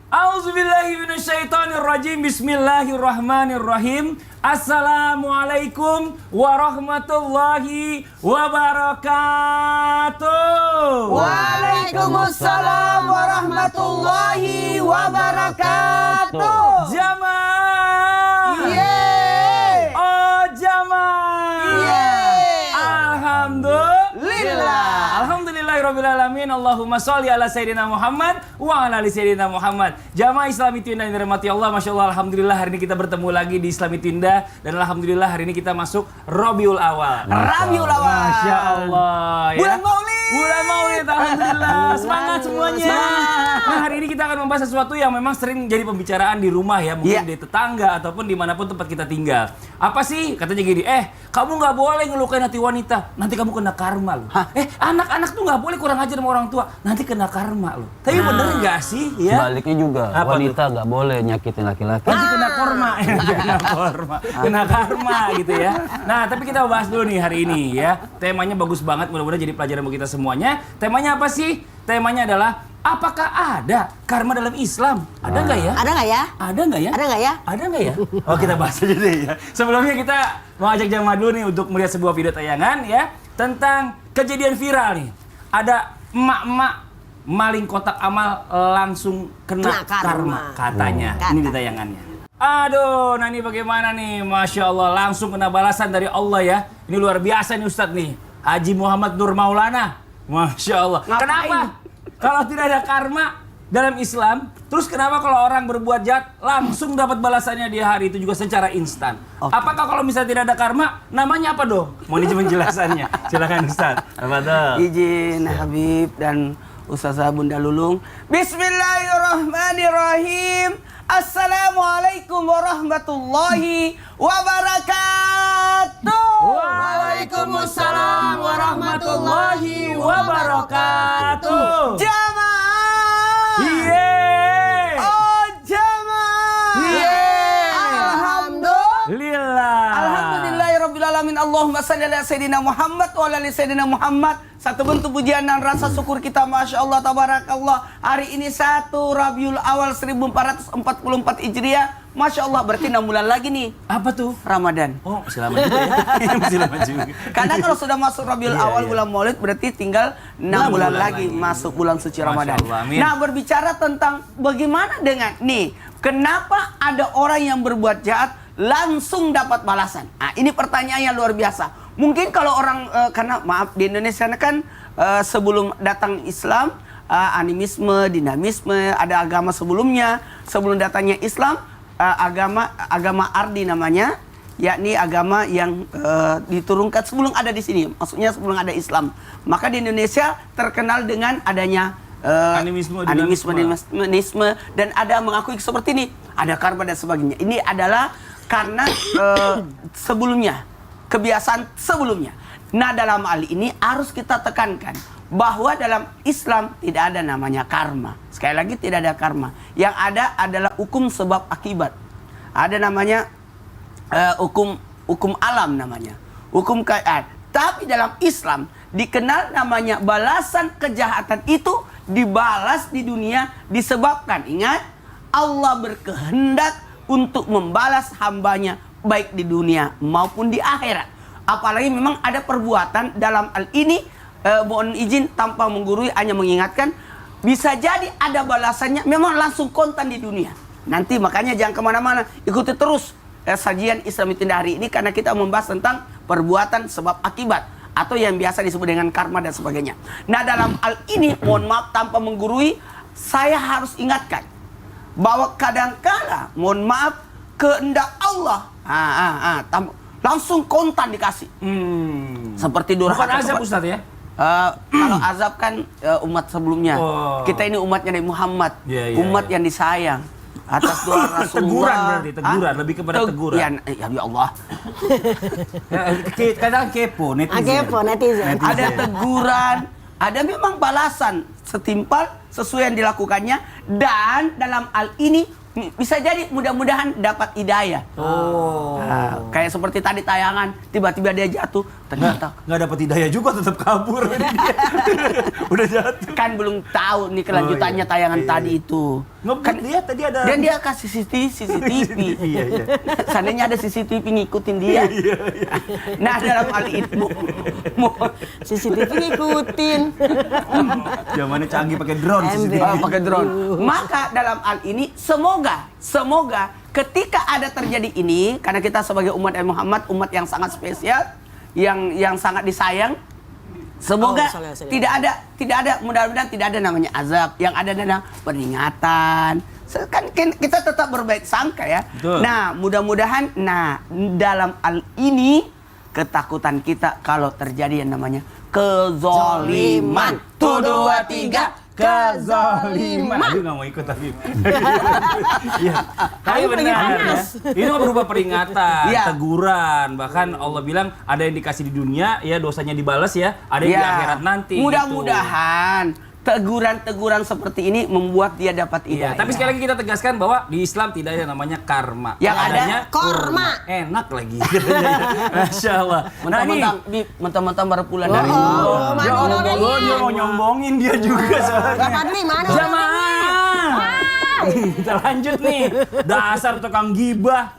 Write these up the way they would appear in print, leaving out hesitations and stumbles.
A'udzubillahi minasyaitonirrajim. Bismillahirrahmanirrahim. Assalamualaikum warahmatullahi wabarakatuh. Waalaikumsalam warahmatullahi wabarakatuh. Jamaah. Yeay. Oh jamaah. Yeay. Alhamdulillah. Alhamdulillahirrabbilalamin. Allahumma sholli ala Sayyidina Muhammad wa ala ali Sayyidina Muhammad. Jamaah Islami Twinda yang dirahmati Allah, Masya Allah, Alhamdulillah hari ini kita bertemu lagi di Islami Twinda. Dan Alhamdulillah hari ini kita masuk Rabiul Awal. Rabiul Awal. Masya Allah ya. Bulan Maulid. Bulan Maulid, Alhamdulillah. Semangat semuanya. Nah hari ini kita akan membahas sesuatu yang memang sering jadi pembicaraan di rumah ya. Mungkin di tetangga ataupun dimanapun tempat kita tinggal. Apa sih? Katanya gini, kamu nggak boleh ngelukain hati wanita. Nanti kamu kena karma loh. Anak-anak tuh nggak boleh kurang ajar sama orang tua. Nanti kena karma loh. Tapi bener nggak sih? Ya? Sebaliknya juga, apa wanita nggak boleh nyakitin laki-laki. Nanti kena korma. Kena karma gitu ya. Nah tapi kita bahas dulu nih hari ini ya. Temanya bagus banget, mudah-mudahan jadi pelajaran buat kita semuanya. Temanya apa sih? Temanya adalah apakah ada karma dalam Islam? Ada nggak ya? Ada nggak ya? Ada nggak ya? Ada nggak ya? Ada nggak ya? Oh kita bahas aja deh ya. Sebelumnya kita mau ajak jamaah dulu nih untuk melihat sebuah video tayangan ya tentang kejadian viral nih. Ada emak-emak maling kotak amal langsung kena karma katanya. Ini di tayangannya. Aduh, nah ini bagaimana nih? Masya Allah, langsung kena balasan dari Allah ya. Ini luar biasa nih Ustadz nih. Haji Muhammad Nur Maulana. Masya Allah. Ngapain? Kenapa? Kalau tidak ada karma dalam Islam, terus kenapa kalau orang berbuat jahat langsung dapat balasannya di hari itu juga secara instan? Apakah kalau misalnya tidak ada karma, namanya apa dong? Mohon izin penjelasannya. Silakan Ustaz. Apa tuh? Izin Habib dan Ustazah Bunda Lulung. Bismillahirrahmanirrahim. Assalamualaikum warahmatullahi wabarakatuh. Waalaikumsalam warahmatullahi wabarakatuh. Jamaah. Yeay. Oh jamaah. Yeay. Alhamdulillah. Alhamdulillahirrabbilalamin. Allahumma salli ala Sayyidina Muhammad wa ala ali Sayyidina Muhammad. Satu bentuk pujian dan rasa syukur kita, Masya Allah, Tabarakallah. Hari ini 1 Rabiul Awal 1444 Hijriah. Masya Allah, berarti 6 bulan lagi nih. Apa tuh? Ramadan. Oh, masih lama juga ya. Masih lama juga. Karena kalau sudah masuk Rabiul Awal bulan Maulid, berarti tinggal 6 bulan lagi masuk bulan suci Ramadan. Allah, amin. Nah, berbicara tentang bagaimana dengan nih, kenapa ada orang yang berbuat jahat langsung dapat balasan? Nah, ini pertanyaan yang luar biasa. Mungkin kalau orang, karena maaf di Indonesia kan sebelum datang Islam, animisme, dinamisme, ada agama sebelumnya. Sebelum datangnya Islam, agama Ardi namanya, yakni agama yang diturunkan sebelum ada di sini, maksudnya sebelum ada Islam. Maka di Indonesia terkenal dengan adanya animisme, dan ada mengakui seperti ini, ada karma dan sebagainya. Ini adalah karena sebelumnya, kebiasaan sebelumnya. Nah dalam hal ini harus kita tekankan bahwa dalam Islam tidak ada namanya karma. Sekali lagi tidak ada karma. Yang ada adalah hukum sebab akibat. Ada namanya hukum alam namanya. Hukum keadaan. Tapi dalam Islam dikenal namanya balasan kejahatan itu dibalas di dunia disebabkan, ingat, Allah berkehendak untuk membalas hambanya baik di dunia maupun di akhirat. Apalagi memang ada perbuatan dalam hal ini, mohon izin tanpa menggurui, hanya mengingatkan, bisa jadi ada balasannya memang langsung kontan di dunia. Nanti makanya jangan kemana-mana, ikuti terus sajian Islami Twinda hari ini, karena kita membahas tentang perbuatan sebab akibat, atau yang biasa disebut dengan karma dan sebagainya. Nah dalam hal ini, mohon maaf tanpa menggurui, saya harus ingatkan bahwa kadangkala, mohon maaf, kehendak Allah langsung kontan dikasih. Seperti durhaka. Bukan azab Ustaz ya? Kalau azab kan umat sebelumnya. Kita ini umatnya dari Muhammad, umat yang disayang atas doa Rasulullah. Teguran berarti, teguran, lebih kepada teguran. Ya Allah. Kadang kepo netizen. Kepo netizen. Ada teguran, ada memang balasan setimpal sesuai yang dilakukannya, dan dalam hal ini bisa jadi mudah-mudahan dapat hidayah. Kayak seperti tadi tayangan, tiba-tiba dia jatuh, Ternyata nggak dapat hidayah juga, tetap kabur. Udah jatuh. kan belum tahu nih kelanjutannya tayangan tadi itu. Kan dia tadi ada. Dan dia kasih CCTV. Iya. Seandainya ada CCTV ngikutin dia. Nah dalam hal itu, CCTV ngikutin. Zamannya canggih pakai drone. pakai drone. Maka dalam hal ini semoga ketika ada terjadi ini, karena kita sebagai umat Muhammad, umat yang sangat spesial, yang sangat disayang, semoga tidak ada mudah-mudahan tidak ada namanya azab, yang ada adalah peringatan. Kan kita tetap berbaik sangka ya. Betul. Nah, mudah-mudahan dalam hal ini ketakutan kita kalau terjadi yang namanya kezoliman. 1, 2, 3 kezoliman. Aduh nggak mau ikut tapi. Iya. Tapi benar ya. Ini kan berupa peringatan, Iya. teguran. Bahkan Allah bilang ada yang dikasih di dunia ya dosanya dibalas ya, ada yang di akhirat nanti. Mudah-mudahan teguran-teguran seperti ini membuat dia dapat Iya, hidayah. tapi sekali lagi kita tegaskan bahwa di Islam tidak ada namanya karma. Yang ada adanya korma. Enak lagi. Masya Allah. Nah ini. Mentang-mentang baru pulang dari Ya Allah, dia mau nyombongin dia juga soalnya. Bapak Dwi mana? Jamaah. Kita lanjut nih. Dasar tukang gibah.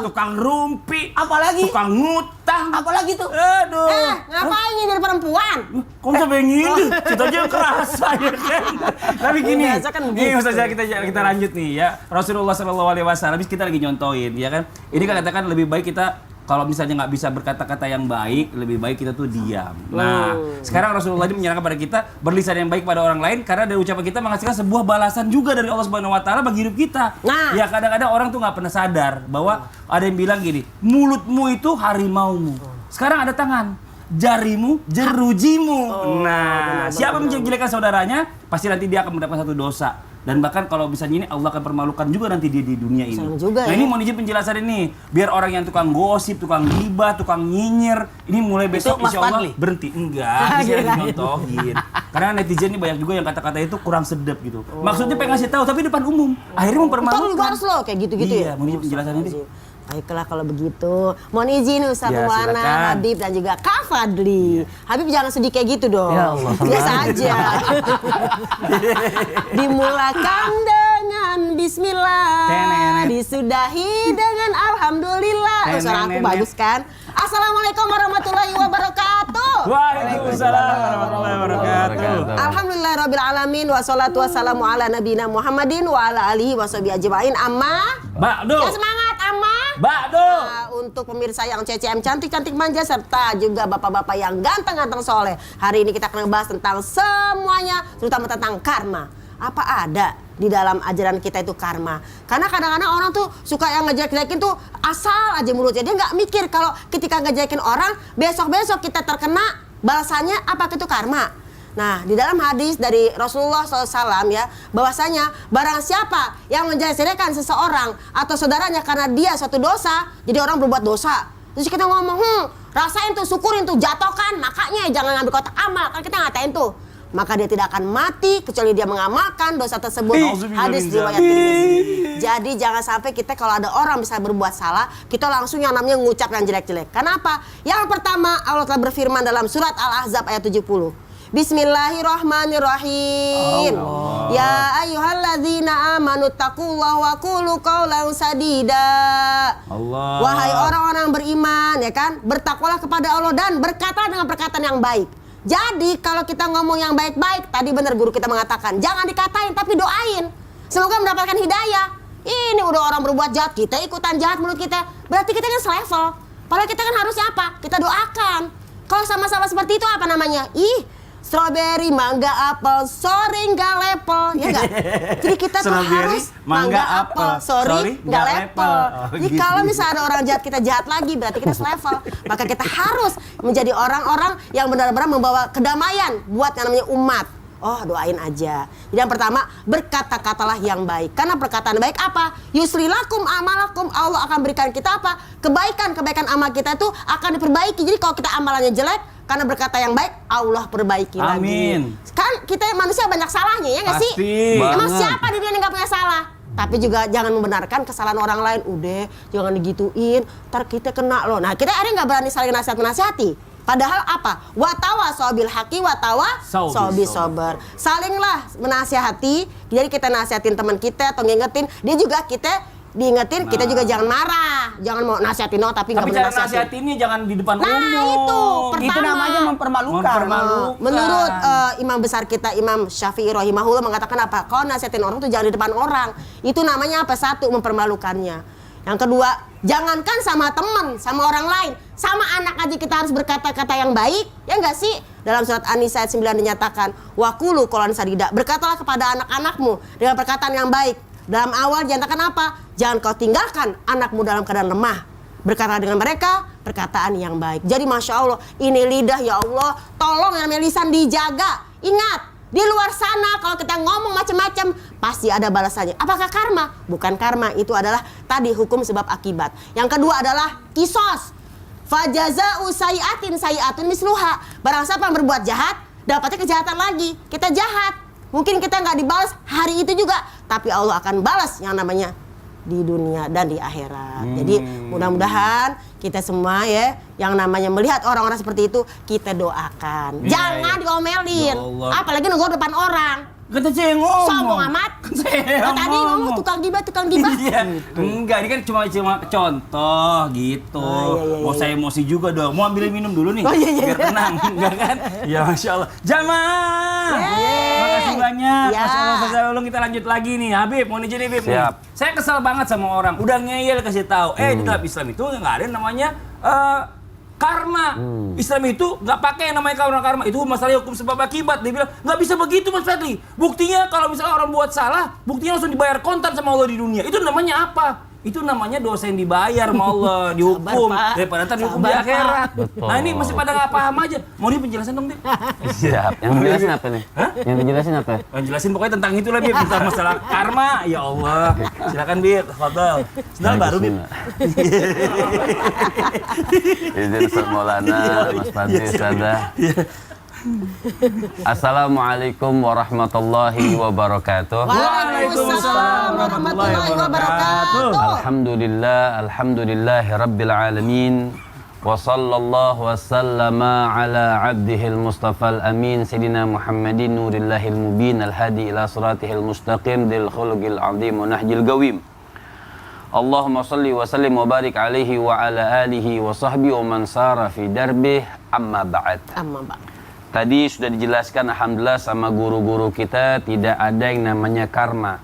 Tukang rumpi. Apalagi? Tukang ngutang. Apalagi tuh? Aduh. Ngapain nyindir perempuan? Kok sampai ngindih? Kita aja kerasa ya kan. Tapi gini, Biasa kan nih begitu. Ustazah kita lanjut nih ya. Rasulullah SAW kita lagi nyontoin ya kan. Ini kan katakan lebih baik kita kalau misalnya nggak bisa berkata-kata yang baik, lebih baik kita tuh diam. Nah, sekarang Rasulullah ini menyarankan pada kita berlisan yang baik pada orang lain karena dari ucapan kita menghasilkan sebuah balasan juga dari Allah Subhanahu Wa Taala bagi hidup kita. Nah. Ya kadang-kadang orang tuh nggak pernah sadar bahwa ada yang bilang gini, mulutmu itu harimaumu. Sekarang ada tangan, jarimu jerujimu. Siapa yang menjelekkan saudaranya, pasti nanti dia akan mendapatkan satu dosa. Dan bahkan kalau misalnya ini Allah akan permalukan juga nanti dia di dunia ini. Sama juga, Nah ya. ini mau izin penjelasan ini, biar orang yang tukang gosip, tukang gibah, tukang nyinyir, ini mulai besok Mas insya Allah Fadli? berhenti. Enggak, bisa dicontohin. Karena netizen ini banyak juga yang kata-kata itu kurang sedap gitu. Maksudnya pengen ngasih tahu tapi depan umum, akhirnya Ntar mempermalukan. juga harus lo kayak gitu-gitu Iya, ya? mau izin penjelasannya nih. Baiklah kalau begitu. Mohon izin Ustaz Ya, Maulana, silakan. Habib dan juga Kak Fadli. Habib jangan sedih kayak gitu dong. Ya Allah, Biasa aja. Dimulakan dengan bismillah. Tenenet. Disudahi dengan alhamdulillah. Oh, suara aku Tenenet. bagus kan? Assalamualaikum warahmatullahi wabarakatuh. Waalaikumsalam warahmatullahi wabarakatuh. Alhamdulillahirabbil alamin wassalatu wassalamu ala nabiyina Muhammadin wa ala alihi washabihi ajmain. Amma. Ba'du. Ya semangat Amma. Ba'du. Nah, untuk pemirsa yang CCM cantik-cantik manja serta juga bapak-bapak yang ganteng-ganteng soleh. Hari ini kita akan membahas tentang semuanya, terutama tentang karma. Apa ada di dalam ajaran kita itu karma? Karena kadang-kadang orang tuh suka yang ngejelek-jelekin tuh asal aja mulutnya. Dia nggak mikir kalau ketika ngejelekin orang, besok-besok kita terkena balasannya apa itu karma. Nah, di dalam hadis dari Rasulullah SAW ya, bahwasanya barang siapa yang menjelek-jelekan seseorang atau saudaranya karena dia suatu dosa, jadi orang berbuat dosa. Terus kita ngomong, rasain tuh, syukurin tuh, jatuhkan, makanya jangan ngambil kotak amal, kan kita ngatain tuh. Maka dia tidak akan mati kecuali dia mengamalkan dosa tersebut. Hadis riwayat Tirmidzi. Jadi jangan sampai kita kalau ada orang bisa berbuat salah, kita langsung yang namanya ngucap yang jelek-jelek. Kenapa? Yang pertama, Allah telah berfirman dalam surat Al-Ahzab ayat 70. Bismillahirrahmanirrahim. Ya ayyuhalladzina amanu taqullaha wa qulu qawlan sadida. Allah. Wahai orang-orang beriman, ya kan, bertakwalah kepada Allah dan berkata dengan perkataan yang baik. Jadi kalau kita ngomong yang baik-baik, tadi benar guru kita mengatakan, jangan dikatain tapi doain. Semoga mendapatkan hidayah. Ini udah orang berbuat jahat, kita ikutan jahat menurut kita. Berarti kita kan selevel. Padahal kita kan harusnya apa? Kita doakan. Kalau sama-sama seperti itu apa namanya? Strawberry, mangga, apel, sorry nggak lepel, ya nggak? Jadi kita tuh Strawberry, harus mangga, apel, sorry, nggak nggak lepel. lepel. Jadi gitu. kalau misalnya ada orang jahat kita jahat lagi, berarti kita selevel. Maka kita harus menjadi orang-orang yang benar-benar membawa kedamaian buat yang namanya umat. Oh, doain aja. Jadi yang pertama, berkata-katalah yang baik. Karena perkataan baik apa? Yusrilakum amalakum. Allah akan berikan kita apa? Kebaikan amal kita itu akan diperbaiki. Jadi kalau kita amalannya jelek, karena berkata yang baik, Allah perbaiki lagi. Amin. Kan kita manusia banyak salahnya, ya nggak sih? Pasti. Emang Banget. siapa di dunia yang nggak punya salah? tapi juga jangan membenarkan kesalahan orang lain. Udah, jangan digituin, ntar kita kena loh. Nah, kita akhirnya nggak berani saling nasihat-menasihati. Padahal apa? Watawa sobil haki, watawa sobi sober. Salinglah menasihati. Jadi kita nasihatin teman kita atau ngingetin, dia juga kita diingetin. Kita juga jangan marah, jangan mau nasihatin tapi nggak Tapi benar cara nasihatinnya jangan di depan umum. itu pertama. Itu namanya mempermalukan. Menurut imam besar kita Imam Syafi'i rahimahullah mengatakan apa? Kalau nasihatin orang tuh jangan di depan orang. Itu namanya apa? Satu, mempermalukannya. Yang kedua, jangankan sama teman, sama orang lain, sama anak aja kita harus berkata-kata yang baik, ya enggak sih? Dalam surat An-Nisa ayat 9 dinyatakan, waqulu qawlan sadida, berkatalah kepada anak-anakmu dengan perkataan yang baik. Dalam awal dinyatakan apa? Jangan kau tinggalkan anakmu dalam keadaan lemah. Berkata dengan mereka perkataan yang baik. Jadi Masya Allah, ini lidah ya Allah, tolong yang namanya lisan dijaga. Ingat, di luar sana kalau kita ngomong macam-macam pasti ada balasannya. Apakah karma? Bukan karma, itu adalah tadi hukum sebab akibat. Yang kedua adalah kisos. Fajaza'u sayi'atin sayi'atun misluha. Barang siapa yang berbuat jahat, dapatnya kejahatan lagi. Kita jahat, mungkin kita nggak dibalas hari itu juga, tapi Allah akan balas yang namanya di dunia dan di akhirat. Jadi mudah-mudahan kita semua ya yang namanya melihat orang-orang seperti itu kita doakan. Jangan diomelin. Ya Apalagi nunggu depan orang. Kata saya ngomong. Sombong amat. Tadi ngomong tukang gibah. Iya. Enggak, ini kan cuma contoh gitu. Mau saya emosi juga dong. Mau ambil minum dulu nih. Biar tenang, enggak kan? Ya Masya Allah. Jamaah. Makasih banyak. Masya Allah, Ustaz Ulung, kita lanjut lagi nih. Habib, mau nih Habib. Siap. Saya kesal banget sama orang. Udah ngeyel kasih tahu. Di dalam Islam itu nggak ada yang namanya karma. Islam itu nggak pakai yang namanya karma. Itu masalah hukum sebab akibat. Dia bilang nggak bisa begitu Mas Fadli. Buktinya kalau misalnya orang buat salah, buktinya langsung dibayar kontan sama Allah di dunia. Itu namanya apa? Itu namanya dosa yang dibayar sama Allah, dihukum. Daripada ntar dihukum di akhirat. Betul. Nah ini masih pada nggak paham aja. Mau dia penjelasan dong, Bib? Siap. Yang dijelasin apa nih? Yang dijelasin apa? Yang jelasin pokoknya tentang itulah, Bib. Tentang masalah karma. Ya Allah. Silakan, Bib. Tafadhol. Sendal baru, Bib. Izin Ustaz Maulana, Mas Fadli, Ustazah. Assalamualaikum warahmatullahi wabarakatuh. Waalaikumsalam warahmatullahi wabarakatuh. Alhamdulillahi rabbil alamin. Wa sallallahu wa sallama ala abdihil mustafal amin Sayyidina Muhammadin nurillahil mubin al-hadi ila siratihil mustaqim dil khuluqil azim wa nahjil gawim. Allahumma salli wa sallim wa barik alaihi wa ala alihi wa sahbihi wa man sara fi darbih amma ba'd. Tadi sudah dijelaskan alhamdulillah sama guru-guru kita, tidak ada yang namanya karma.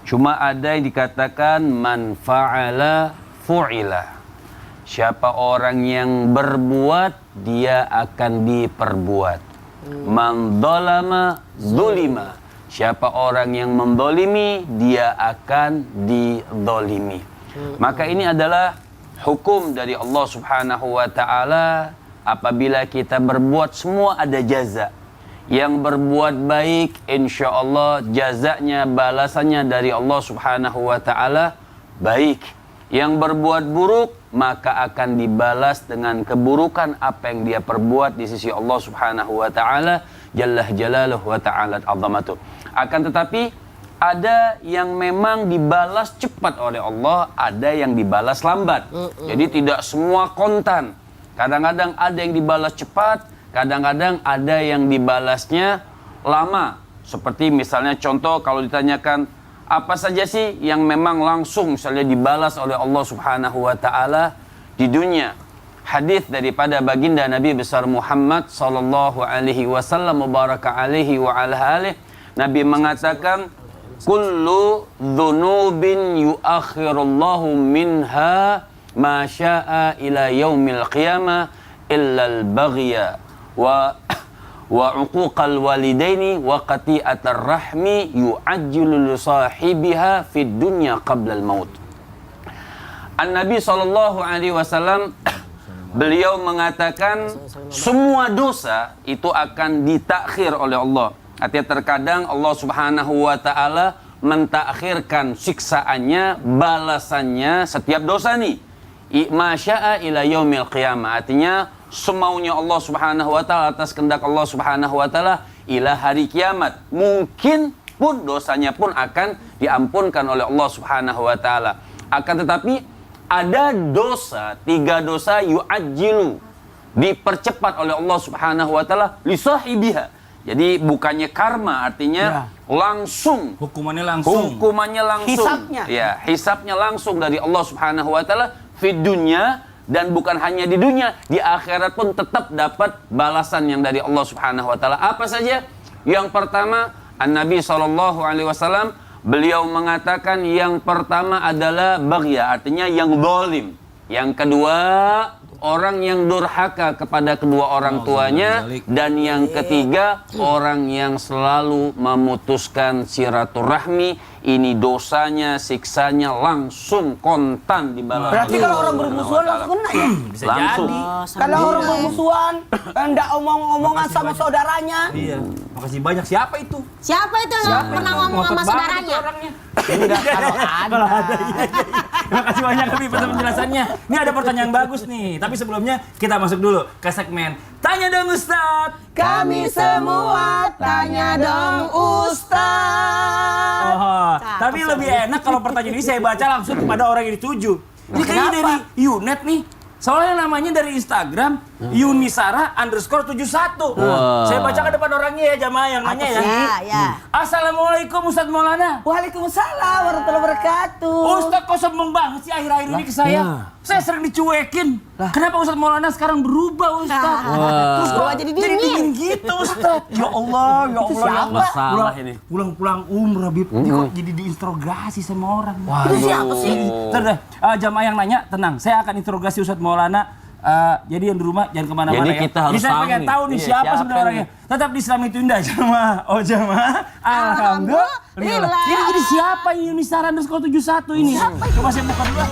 Cuma ada yang dikatakan man fa'ala fu'ila. Siapa orang yang berbuat, dia akan diperbuat. Man dolama zulima. Siapa orang yang mendolimi, dia akan didolimi. Maka ini adalah hukum dari Allah Subhanahu wa ta'ala. Apabila kita berbuat, semua ada jaza. Yang berbuat baik, insya Allah jazanya, balasannya dari Allah Subhanahu wa ta'ala baik. Yang berbuat buruk, maka akan dibalas dengan keburukan apa yang dia perbuat di sisi Allah Subhanahu wa ta'ala Jalla jalaluhu wa ta'ala azamatuh. Akan tetapi ada yang memang dibalas cepat oleh Allah, ada yang dibalas lambat. Jadi tidak semua kontan. Kadang-kadang ada yang dibalas cepat, kadang-kadang ada yang dibalasnya lama. Seperti misalnya contoh kalau ditanyakan apa saja sih yang memang langsung misalnya dibalas oleh Allah Subhanahu wa ta'ala di dunia. Hadis daripada baginda Nabi besar Muhammad sallallahu alaihi wasallam mubaraka alaihi wa ala alihi, Nabi mengatakan kullu dzunubin yuakhirullahu minha ma syaa ila yaumil qiyamah illa al-baghya wa uquqal walidaini wa qati'atar rahmi yu'ajjilu li sahibiha fid dunya qabla al-maut. An-Nabi sallallahu alaihi wasallam beliau mengatakan semua dosa itu akan ditakhir oleh Allah. Artinya terkadang Allah Subhanahu wa taala mentakhirkan siksaannya, balasannya setiap dosa nih. Masya'a ila yaumil qiyamah, artinya semaunya Allah Subhanahu wa ta'ala, atas kehendak Allah Subhanahu wa ta'ala ila hari kiamat. Mungkin pun dosanya pun akan diampunkan oleh Allah Subhanahu wa taala. Akan tetapi ada dosa, 3 dosa yu'ajjilu, dipercepat oleh Allah Subhanahu wa taala li sahibiha. Jadi bukannya karma, artinya langsung Hukumannya langsung. Hisabnya. Ya, hisabnya langsung dari Allah Subhanahu wa taala fid dunya, dan bukan hanya di dunia, di akhirat pun tetap dapat balasan yang dari Allah Subhanahu wa taala. Apa saja? Yang pertama, An-Nabi SAW beliau mengatakan yang pertama adalah baghya, artinya yang zalim. Yang kedua, orang yang durhaka kepada kedua orang tuanya. Dan yang ketiga, orang yang selalu memutuskan silaturahmi. Ini dosanya, siksanya langsung kontan dibalas. Berarti kalau orang bermusuhan langsung kena ya? Bisa Langsung. jadi. Kalau orang bermusuhan, enggak omong-omongan sama saudaranya. Iya. Makasih banyak. Siapa itu? Siapa itu yang pernah ngomong sama saudaranya? Enggak, kalau ada. Terima kasih banyak Habib atas penjelasannya. Ini ada pertanyaan bagus nih. Tapi sebelumnya kita masuk dulu ke segmen Tanya Dong Ustadz. Kami semua tanya dong Ustaz. Oh, tapi lebih enak kalau pertanyaan ini saya baca langsung kepada orang yang dituju. Ini kayaknya Kenapa? dari Yunet nih. Soalnya namanya dari Instagram Yunisara_71. Saya baca ke depan orangnya ya, jamaah yang nanya ya. Ya. Assalamualaikum Ustadz Maulana. Waalaikumsalam warahmatullahi wabarakatuh. Ustadz kok sombong banget sih akhir-akhir ini ke saya. Saya sering dicuekin. Kenapa Ustadz Maulana sekarang berubah Ustadz? Terus kok Berubah jadi dingin. gitu Ustadz. Ya Allah, ya Allah, ya Allah. Masalah ini. Pulang umrah Bib. Ini kok jadi diinterogasi sama orang. Itu siapa sih? Terus jamaah yang nanya, tenang. Saya akan interogasi Ustadz Maulana. Jadi yang di rumah jangan kemana-mana Jadi ya. kita harus Jadi saya pengen tahu tahu nih nih. siapa Siapa sebenarnya orangnya. Tetap di Islam itu indah jamaah. Oh jamaah. Alhamdulillah. Alhamdulillah. Jadi siapa ini Yunisara_71 ini? Coba saya buka dulu.